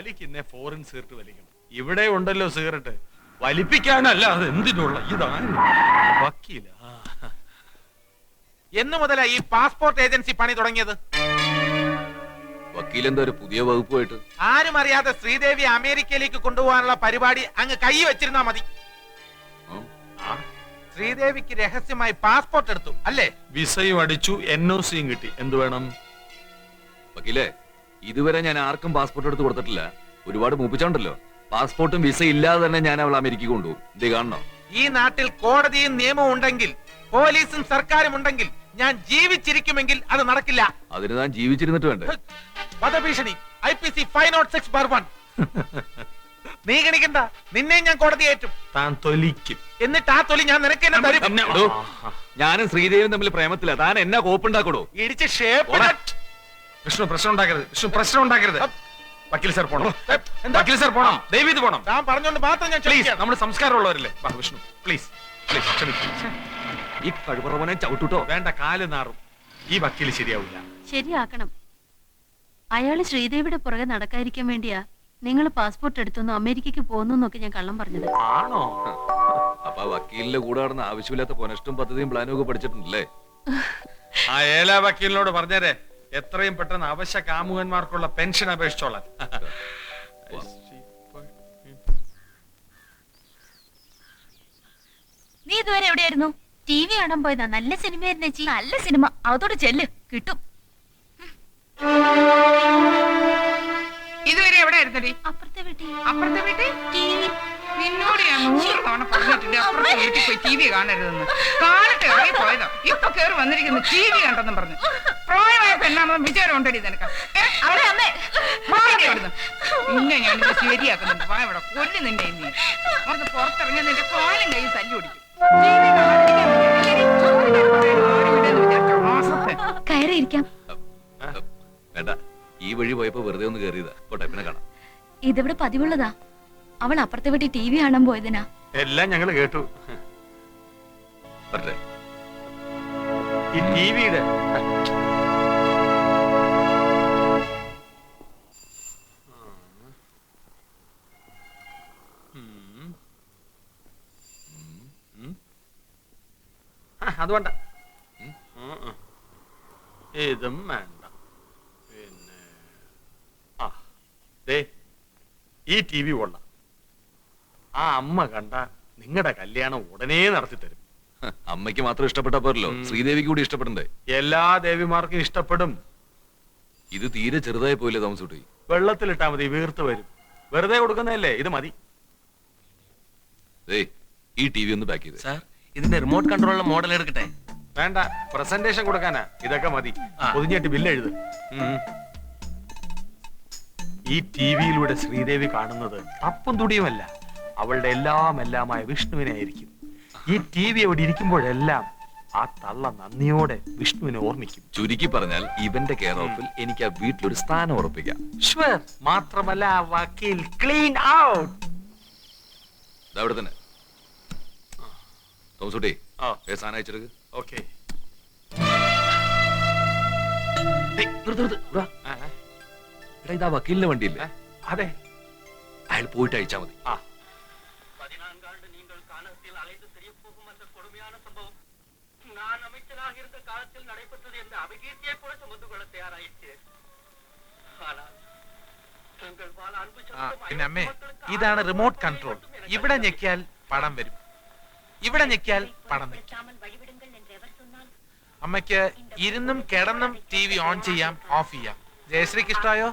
വലിക്കുന്നേ foreign cigarette വലിക്കണം. ഇവിടെ ഉണ്ടല്ലോ cigarette, വലിപ്പിക്കാനല്ല. അത് എന്തിനുള്ള ഇതാണ് വക്കീല. എന്ന് മുതലാ ഈ പാസ്പോർട്ട് ഏജൻസി പണി തുടങ്ങിയത്? വക്കീലെന്താ ഒരു പുതിയ വകുപ്പായിട്ട്? ആരും അറിയാതെ ശ്രീദേവി അമേരിക്കയിലേക്ക് കൊണ്ടുപോകാനുള്ള പരിപാടി അങ്ങ് കൈ വെച്ചിരുന്നാ മതി. ശ്രീദേവിക്ക് രഹസ്യമായി പാസ്പോർട്ട് എടുത്തു അല്ലേ? വിസയും അടിച്ചു, NOCയും കിട്ടി. എന്തു വേണം? വക്കീലേ, ഇതുവരെ ഞാൻ ആർക്കും പാസ്പോർട്ട് എടുത്ത് കൊടുത്തിട്ടില്ല. ഒരുപാട് മൂപ്പിച്ചോണ്ടല്ലോ. പാസ്പോർട്ടും വിസ ഇല്ലാതെ തന്നെ ഞാൻ അവൾ അമേരിക്കക്ക് കൊണ്ടുപോകും. ഇത് കാണണോ? ഈ നാട്ടിൽ കോടതിയും നിയമവും ഉണ്ടെങ്കിൽ, പോലീസും സർക്കാരും ഉണ്ടെങ്കിൽ ഞാൻ ജീവിച്ചിരിക്കുമെങ്കിൽ അത് നടക്കില്ല. അതിന് താൻ ജീവിച്ചിരുന്നിട്ട് വേണ്ടേ? വധഭീഷണി IPC 506/1. നീ ഗണിക്കണ്ട, നിന്നെ ഞാൻ കോടതി ഏറ്റും. താൻ തൊലിക്കും. എന്നിട്ട് ആ തൊലി ഞാൻ നിനക്ക് എന്നെ തരും. ഞാനും ശ്രീദേവിയും തമ്മിൽ പ്രേമത്തില്ല. താൻ എന്നാ കോപ്പുണ്ടാക്കണോ? ഇടിച്ച് ഷേപ്പ്. വിഷ്ണു പ്രശ്നം ഉണ്ടാക്കരുത്. വിഷ്ണു പ്രശ്നം ഉണ്ടാക്കരുത്. വക്കീൽ സാർ പോണം. വക്കീൽ സാർ പോണം. ദയവീത് പോണം. താൻ പറഞ്ഞോണ്ട് മാത്രം ഞാൻ പ്ലീസ്. നമ്മൾ സംസ്കാരമുള്ളവരല്ലേ. വിഷ്ണു പ്ലീസ് പ്ലീസ് ക്ഷമിക്കും. ഈ കഴിവറവനെ ചവിട്ടുട്ടോ. വേണ്ട, കാല് നാറും. ഈ വക്കീൽ ശരിയാവില്ല. ശരിയാക്കണം. അയാള് ശ്രീദേവിയുടെ പുറകെ നടക്കാതിരിക്കാൻ വേണ്ടിയാ നിങ്ങൾ പാസ്പോർട്ട് എടുത്തൊന്നും അമേരിക്കക്ക് പോകുന്നൊക്കെ ഞാൻ കള്ളം പറഞ്ഞത്. ആണോ? അപ്പൊ വക്കീലിന്റെ കൂടെ നടന്ന ആവശ്യമില്ലാത്ത കൊനഷ്ടം പദ്ധതിയും പ്ലാനും ഒക്കെ പഠിച്ചിട്ടുണ്ടല്ലേ? ആ ഏലാ വക്കീലിനോട് പറഞ്ഞേരെ എത്രയും പെട്ടെന്ന് അവശ്യ കാമുകന്മാർക്കുള്ള പെൻഷൻ അപേക്ഷിച്ചോളാൻ. നീ ഇതുവരെ എവിടെയായിരുന്നു? TV കാണാൻ പോയതാ. നല്ല സിനിമയായിരുന്നു ചേച്ചി. നല്ല സിനിമ. അവത്തോട് ചെല്ല്, കിട്ടും. ഇതുവരെ എവിടെ ആയിരുന്നടി? അപ്പുറത്തെ വീട്ടിൽ. അപ്പുറത്തെ വീട്ടിൽ TV. നിന്നോട് ഞാൻ 100 തവണ പറഞ്ഞിട്ടുണ്ട് അപ്പുറത്തെ വീട്ടിൽ പോയി TV കാണരുതെന്ന്. കാലത്ത് ഇറങ്ങി പോയതോ ഇപ്പൊ കേറി വന്നിരിക്കുന്നു TV കണ്ടെന്നും പറഞ്ഞു. പ്രായമായ പെണ്ണാണെന്ന് വിചാരം ഉണ്ടടി നിനക്ക്? പിന്നെ ഞാൻ ഇത് ശരിയാക്കുന്നുണ്ട്. വാ ഇവിടെ കൊല്ലു നിന്റെ ഇന്ന് അവർക്ക് പുറത്തിറങ്ങിയ നിന്റെ കാലും കൈ തല്ലി ഓടിക്കും. കയറിയിരിക്കാം. വേണ്ട, ഈ വഴി പോയപ്പോ വെറുതെ ഒന്ന് കയറിയതാ. പോട്ടെ, പിന്നെ കാണാം. ഇതിവിടെ പതിവുള്ളതാ. അവൾ അപ്പുറത്തെ വീട്ടിൽ TV കാണാൻ പോയതിനാ. എല്ലാം ഞങ്ങൾ കേട്ടു. വരട്ടെ. ഈ ടിവിയുടെ അത് വേണ്ട, ഇതും വേണ്ട. പിന്നെ ഈ TV കൊള്ളാം. ആ അമ്മ കണ്ട നിങ്ങളുടെ കല്യാണം ഉടനെ നടത്തി തരും. അമ്മയ്ക്ക് മാത്രം ഇഷ്ടപ്പെട്ട പോരല്ലോ, ശ്രീദേവിക്ക് കൂടി ഇഷ്ടപ്പെടണ്ടേ? എല്ലാ ദേവിമാർക്കും ഇഷ്ടപ്പെടും. ഇത് തീരെ ചെറുതായി പോയില്ലേ താമസൂട്ടി? വെള്ളത്തിലിട്ടാ മതി, വീർത്ത് വരും. വെറുതെ കൊടുക്കുന്നതല്ലേ, ഇത് മതി. ഈ TV ഒന്ന് പാക്ക് ചെയ്ത്. സാർ, ഇതിന്റെ റിമോട്ട് കൺട്രോളിലെ മോഡൽ എടുക്കട്ടെ? വേണ്ട, പ്രസന്റേഷൻ കൊടുക്കാനാ. ഇതൊക്കെ മതി. പൊതിഞ്ഞിട്ട് ബില്ല് എഴുത്. ഈ ടിവിയിലൂടെ ശ്രീദേവി കാണുന്നത് തപ്പും തുടിയുമല്ല, അവളുടെ എല്ലാമായ വിഷ്ണുവിനെ ആയിരിക്കും. ഈ TV അവിടെ ഇരിക്കുമ്പോഴെല്ലാം ആ തള്ള നന്ദിയോടെ വിഷ്ണുവിനെ ഓർമ്മിക്കും. ചുരുക്കി പറഞ്ഞാൽ ഇവന്റെ കെയർ ഓഫിൽ എനിക്ക് ആ വീട്ടിലൊരു സ്ഥാനം ഉറപ്പിക്കാം. മാത്രമല്ല വക്കീൽ ക്ലീൻ ഔട്ട്. അവിടെ തന്നെ തോമസൂട്ടി സാധനം അയച്ചെടുക്ക്. ഓക്കെ. ഇതാ വക്കീലിന്റെ വണ്ടിയില്ലേ? അതെ, അയാൾ പോയിട്ട് അയച്ചാ മതി. പിന്നെ അമ്മേ, ഇതാണ് റിമോട്ട് കൺട്രോൾ. ഇവിടെ ഞെക്കിയാൽ പടം വരും, ഇവിടെ ഞെക്കിയാൽ പടം നിൽക്കും. അമ്മയ്ക്ക് ഇരുന്നും കിടന്നും TV ഓൺ ചെയ്യാം, ഓഫ് ചെയ്യാം. ജയശ്രീക്ക് ഇഷ്ടമായോ?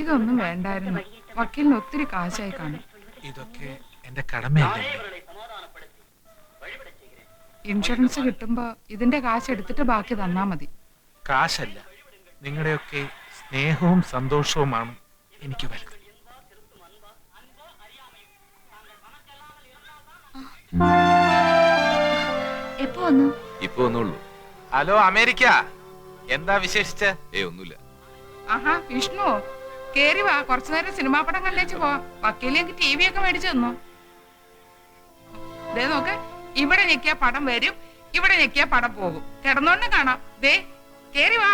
ഇതൊന്നും വേണ്ടായിരുന്നു. വക്കീലിന് ഒത്തിരി കാശായി കാണും. ഇതൊക്കെ എന്റെ കടമയല്ലേ? ഇൻഷുറൻസ് കിട്ടുമ്പോ ഇതിന്റെ കാശ് എടുത്തിട്ട് ബാക്കി തന്നാ മതി. കാശല്ല, നിങ്ങളുടെയൊക്കെ സ്നേഹവും സന്തോഷവുമാണ് എനിക്ക് വലുത്. എപ്പോ വന്നു? ഇപ്പൊ ഒന്നുള്ളൂ. ഹലോ അമേരിക്ക, എന്താ വിശേഷിച്ച്? ഒന്നുമില്ല. ആഹാ വിഷ്ണു, കേറി വാ, കുറച്ചു നേരം സിനിമാ പടം കണ്ടേച്ച് പോവാം. വക്കീലേക്ക് TV ഒക്കെ മേടിച്ചു തന്നു. ദേ നോക്ക്, ഇവിടെ ഞെക്കിയ പടം വരും, ഇവിടെ ഞെക്കിയ പടം പോകും. കിടന്നോണ്ട് കാണാം. ദേ കേറി വാ.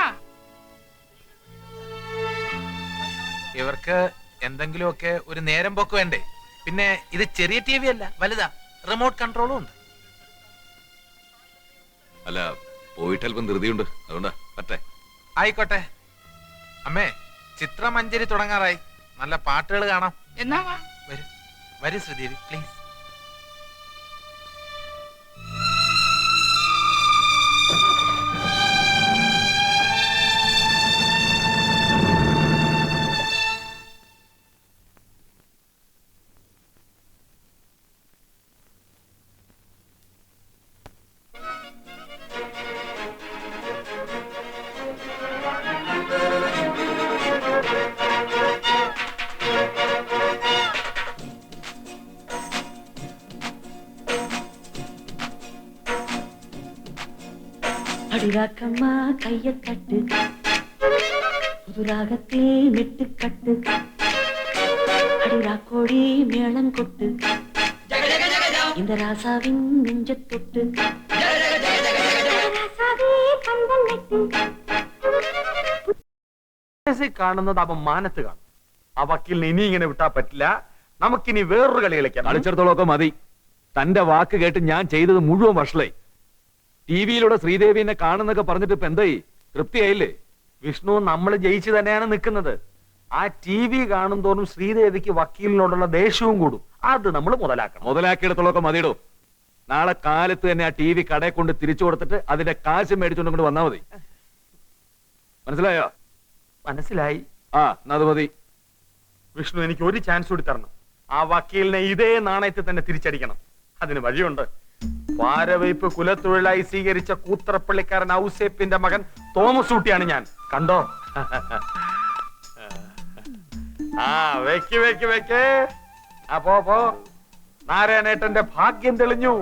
ഇവർക്ക് എന്തെങ്കിലുമൊക്കെ ഒരു നേരം പോക്ക് വേണ്ടേ? പിന്നെ ഇത് ചെറിയ ടി വി അല്ല, വലുതാ, റിമോട്ട് കൺട്രോളും ഉണ്ട്. അല്ല, പോയിട്ട് അല്പം ധൃതിയുണ്ട്, അതുകൊണ്ടാ പറ്റേ. ആയിക്കോട്ടെ അമ്മേ, ചിത്രമഞ്ജരി തുടങ്ങാറായി. നല്ല പാട്ടുകൾ കാണാം. എന്നാ വാ. വരൂ വരൂ ശ്രീദേവി, പ്ലീസ്. அடிராக்கம்மா கைய தட்டு புதுராகத்தில் மெட்டு கட்டு அடிராக்கோடி மேளம் கொட்டு இந்த ராசாவின் நெஞ்ச தொட்டு കാണുന്നത് അവൻ മാനത്ത് കാണും. ആ വക്കീലിനെ ഇനി ഇങ്ങനെ വിട്ടാ പറ്റില്ല. നമുക്കിനി വേറൊരു കളി കളിക്കാം. കളിച്ചിടത്തോളമൊക്കെ മതി. തന്റെ വാക്ക് കേട്ട് ഞാൻ ചെയ്തത് മുഴുവൻ വഷളായി. ടിവിയിലൂടെ ശ്രീദേവിനെ കാണുന്നൊക്കെ പറഞ്ഞിട്ട് ഇപ്പൊ എന്തായി? തൃപ്തിയായില്ലേ? വിഷ്ണു, നമ്മൾ ജയിച്ചു തന്നെയാണ് നിൽക്കുന്നത്. ആ ടി വി കാണും തോറും ശ്രീദേവിക്ക് വക്കീലിനോടുള്ള ദേഷ്യവും കൂടും. അത് നമ്മൾ മുതലാക്കണം. മുതലാക്കിയിടത്തോളമൊക്കെ മതിയിടോ. നാളെ കാലത്ത് തന്നെ ആ ടി വി കടയിൽ കൊണ്ട് തിരിച്ചു കൊടുത്തിട്ട് അതിന്റെ കാശ് മേടിച്ചുകൊണ്ട് കൊണ്ട് വന്നാ മതി. മനസ്സിലായോ? മനസ്സിലായി. ആ, എന്നാ അത് മതി. വിഷ്ണു, എനിക്ക് ഒരു ചാൻസ് കൂടി തരണം. ആ വക്കീലിനെ ഇതേ നാണയത്തിൽ തന്നെ തിരിച്ചടിക്കണം. അതിന് വഴിയുണ്ട്. പാരവയ്പ് കുലത്തൊഴിലായി സ്വീകരിച്ച കൂത്രപ്പള്ളിക്കാരൻ ഔസേപ്പിന്റെ മകൻ തോമസ് ഊട്ടിയാണ് ഞാൻ. കണ്ടോ? ആ, വെക്ക് വെക്ക് വെക്ക്. അപ്പോ നാരായണേട്ടന്റെ ഭാഗ്യം തെളിഞ്ഞു.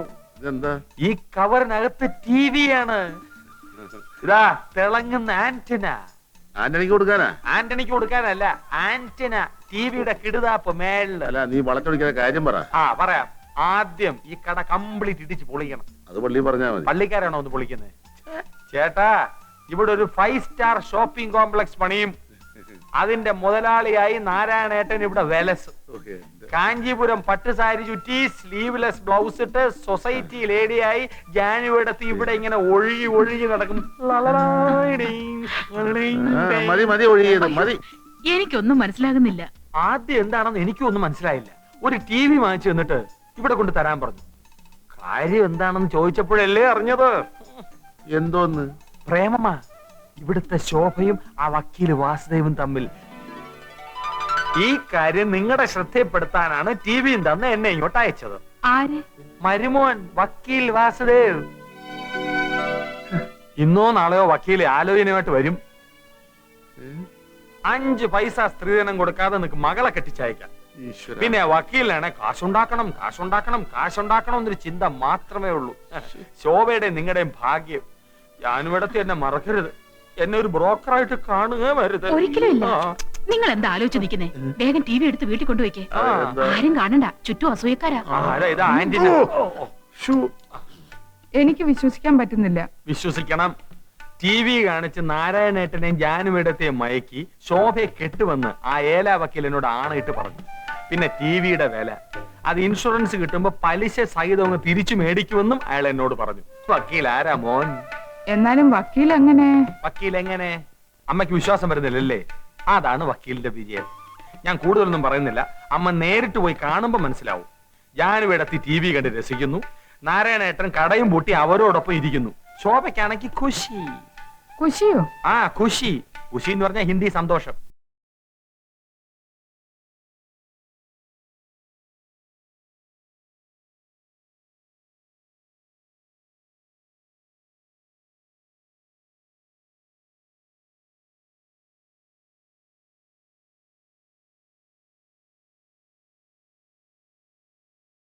എന്താ ഈ കവറിനകത്ത് ടി വിയാണ്. ഇതാ തിളങ്ങുന്ന ആന്റിന. ആന്റണിക്ക് കൊടുക്കാനാ? ആന്റണിക്ക് കൊടുക്കാനല്ല, ആന്റിന. ടിവിയുടെ കിടുതാപ്പ് മേളില്. അല്ല, നീ വളച്ചൊടിക്കുന്ന കാര്യം പറ. ആ, പറയാം. ആദ്യം ഈ കട കംപ്ലീറ്റ് ഇടിച്ച് പൊളിക്കണം. അത് പള്ളി പറഞ്ഞാ മതി. പള്ളിക്കാരാണോ ഒന്ന് പൊളിക്കുന്നത്? ചേട്ടാ, ഇവിടെ ഒരു 5 സ്റ്റാർ ഷോപ്പിംഗ് കോംപ്ലക്സ് പണിയും. അതിന്റെ മുതലാളിയായി നാരായണേട്ടൻ ഇവിടെ വെലസ്. കാഞ്ചീപുരം പട്ടുസാരി ചുറ്റി സ്ലീവ്ലെസ് ബ്ലൗസ് ഇട്ട് സൊസൈറ്റി ലേഡിയായി ജാനുവെടുത്ത് ഇവിടെ ഇങ്ങനെ ഒഴുകി ഒഴുകി നടക്കും. മതി മതി, ഒഴിയത് മതി. എനിക്കൊന്നും മനസ്സിലാകുന്നില്ല. ആദ്യം എന്താണെന്ന് എനിക്കും ഒന്നും മനസ്സിലായില്ല. ഒരു ടി വി വാങ്ങിച്ചു എന്നിട്ട് ഇവിടെ കൊണ്ട് തരാൻ പറഞ്ഞു. കാര്യം എന്താണെന്ന് ചോദിച്ചപ്പോഴല്ലേ അറിഞ്ഞത്. എന്തോന്ന്? പ്രേമമാ. ഇവിടുത്തെ ശോഭയും ആ വക്കീല് വാസുദേവും തമ്മിൽ. ഈ കാര്യം നിങ്ങളുടെ ശ്രദ്ധപ്പെടുത്താനാണ് ടി വിയും തന്ന് എന്നെ ഇങ്ങോട്ട് അയച്ചത്. ആര്? മരുമോൻ വക്കീൽ വാസുദേവ്. ഇന്നോ നാളെയോ വക്കീല് ആലോചനയുമായിട്ട് വരും. 5 പൈസ സ്ത്രീധനം കൊടുക്കാതെ നിനക്ക് മകളെ കെട്ടിച്ചയക്കാം. ഈശ്വര. പിന്നെ വക്കീലിനാണ് കാശുണ്ടാക്കണം കാശുണ്ടാക്കണം കാശുണ്ടാക്കണം എന്നൊരു ചിന്ത മാത്രമേ ഉള്ളൂ. ശോഭയുടെ നിങ്ങളുടെയും ഭാഗ്യം. ഞാനിവിടത്തെ എന്നെ മറക്കരുത്. എന്നെ ഒരു ബ്രോക്കറായിട്ട് കാണുക വരുത്. ഒരിക്കലും ഇല്ല. നിങ്ങൾ എന്താ ആലോചിച്ച് നിൽക്കുന്നേ? വേഗം ടി വി എടുത്ത് വീട്ടിൽ കൊണ്ടുപോയിക്കേ. എന്താ? ആരും കാണണ്ട, ചുറ്റും അസൂയക്കാരാ. ഇത് ആന്റിന. എനിക്ക് വിശ്വസിക്കാൻ പറ്റുന്നില്ല. വിശ്വസിക്കണം. ടി വി കാണിച്ച് നാരായണേട്ടനെയും ജാനുവിടത്തെയും മയക്കി ശോഭയെ കെട്ടുവന്ന് ആ ഏലാ വക്കീലിനോട് ആണയിട്ട് പറഞ്ഞു. പിന്നെ ടി വിയുടെ വില അത് ഇൻഷുറൻസ് കിട്ടുമ്പോ പലിശ സഹിതം അങ്ങ് തിരിച്ചു മേടിക്കുമെന്നും അയാൾ എന്നോട് പറഞ്ഞു. വക്കീൽ ആരാ മോൻ? എന്നാലും വക്കീൽ എങ്ങനെ? വക്കീൽ എങ്ങനെ? അമ്മയ്ക്ക് വിശ്വാസം വരുന്നില്ലല്ലേ? അതാണ് വക്കീലിന്റെ വിജയം. ഞാൻ കൂടുതലൊന്നും പറയുന്നില്ല. അമ്മ നേരിട്ട് പോയി കാണുമ്പോ മനസ്സിലാവും. ജാനുവിടത്തി ടി വി കണ്ട് രസിക്കുന്നു. നാരായണേട്ടൻ കടയും പൂട്ടി അവരോടൊപ്പം ഇരിക്കുന്നു. ശോഭയ്ക്കാണെങ്കിൽ ഖുഷി. കുശിയോ? ആ, ഖുഷി. ഖുഷി എന്ന് പറഞ്ഞാൽ ഹിന്ദി സന്തോഷം.